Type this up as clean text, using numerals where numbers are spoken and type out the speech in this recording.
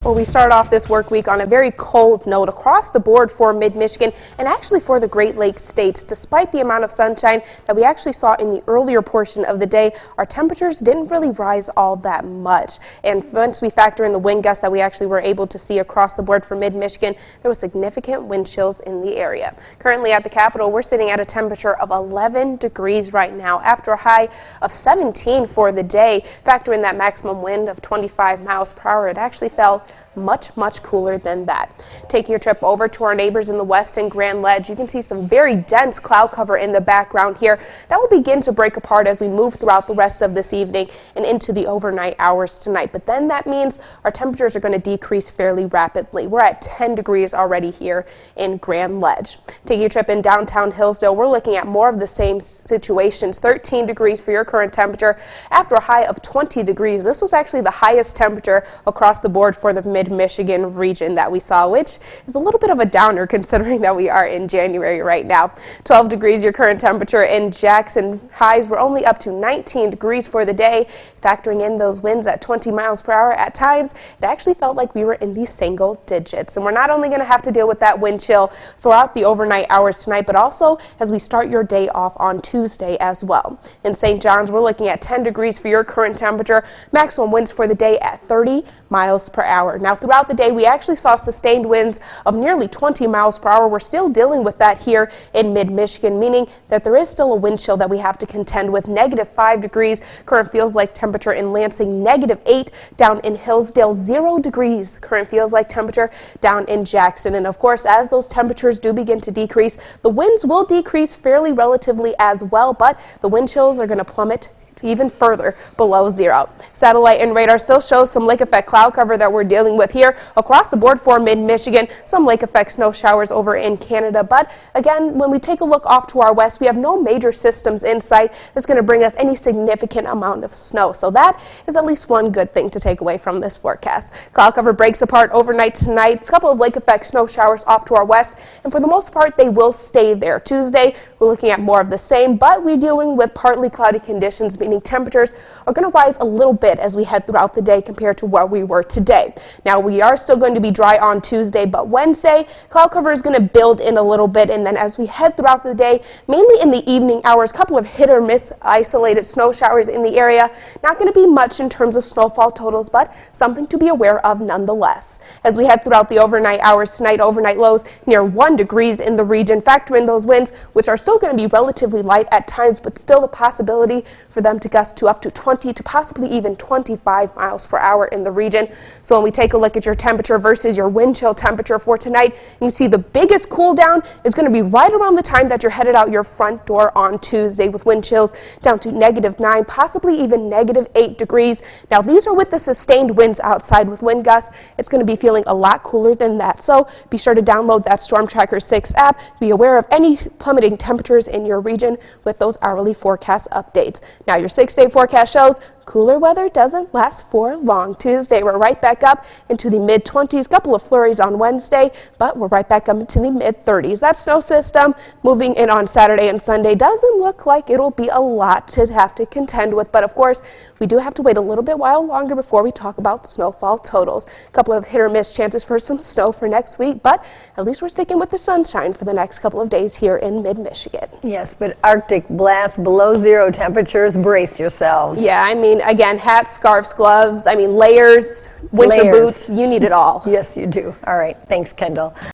Well, we start off this work week on a very cold note across the board for mid-Michigan and actually for the Great Lakes states. Despite the amount of sunshine that we actually saw in the earlier portion of the day, our temperatures didn't really rise all that much. And once we factor in the wind gusts that we actually were able to see across the board for mid-Michigan, there was significant wind chills in the area. Currently at the Capitol, we're sitting at a temperature of 11 degrees right now after a high of 17 for the day. Factor in that maximum wind of 25 miles per hour, it actually fell much cooler than that. Taking your trip over to our neighbors in the west and Grand Ledge, you can see some very dense cloud cover in the background here. That will begin to break apart as we move throughout the rest of this evening and into the overnight hours tonight. But then that means our temperatures are going to decrease fairly rapidly. We're at 10 degrees already here in Grand Ledge. Taking your trip in downtown Hillsdale, we're looking at more of the same situations. 13 degrees for your current temperature after a high of 20 degrees. This was actually the highest temperature across the board for the mid-Michigan region that we saw, which is a little bit of a downer considering that we are in January right now. 12 degrees your current temperature in Jackson. Highs were only up to 19 degrees for the day. Factoring in those winds at 20 miles per hour at times, it actually felt like we were in the single digits. And we're not only going to have to deal with that wind chill throughout the overnight hours tonight, but also as we start your day off on Tuesday as well. In St. John's, we're looking at 10 degrees for your current temperature. Maximum winds for the day at 30 miles per hour. Now, throughout the day, we actually saw sustained winds of nearly 20 miles per hour. We're still dealing with that here in mid-Michigan, meaning that there is still a wind chill that we have to contend with. -5 degrees, current feels like temperature in Lansing, -8 down in Hillsdale, 0 degrees, current feels like temperature down in Jackson. And of course, as those temperatures do begin to decrease, the winds will decrease fairly relatively as well, but the wind chills are going to plummet even further below zero. Satellite and radar still shows some lake effect cloud cover that we're dealing with here across the board for mid-Michigan. Some lake effect snow showers over in Canada. But again, when we take a look off to our west, we have no major systems in sight that's going to bring us any significant amount of snow. So that is at least one good thing to take away from this forecast. Cloud cover breaks apart overnight tonight. A couple of lake effect snow showers off to our west, and for the most part, they will stay there. Tuesday, we're looking at more of the same, but we're dealing with partly cloudy conditions, meaning temperatures are going to rise a little bit as we head throughout the day compared to where we were today. Now, we are still going to be dry on Tuesday, but Wednesday, cloud cover is going to build in a little bit, and then as we head throughout the day, mainly in the evening hours, a couple of hit or miss isolated snow showers in the area. Not going to be much in terms of snowfall totals, but something to be aware of nonetheless. As we head throughout the overnight hours tonight, overnight lows near 1 degrees in the region. Factor in those winds, which are still going to be relatively light at times, but still the possibility for them to gust to up to 20 to possibly even 25 miles per hour in the region. So when we take a look at your temperature versus your wind chill temperature for tonight, you see the biggest cool down is going to be right around the time that you're headed out your front door on Tuesday, with wind chills down to -9, possibly even -8 degrees. Now, these are with the sustained winds outside. With wind gusts, it's going to be feeling a lot cooler than that. So be sure to download that Storm Tracker 6 app. Be aware of any plummeting temperatures in your region with those hourly forecast updates. Now, your 6-day forecast shows cooler weather doesn't last for long. Tuesday, we're right back up into the mid-20s. Couple of flurries on Wednesday, but we're right back up into the mid-30s. That snow system moving in on Saturday and Sunday doesn't look like it'll be a lot to have to contend with. But of course, we do have to wait a little bit while longer before we talk about snowfall totals. A couple of hit or miss chances for some snow for next week, but at least we're sticking with the sunshine for the next couple of days here in mid-Michigan. Yes, but Arctic blasts, below zero temperatures, brace yourselves. Yeah, I mean, again, hats, scarves, gloves, layers, winter boots, you need it all. Yes, you do. All right. Thanks, Kendall.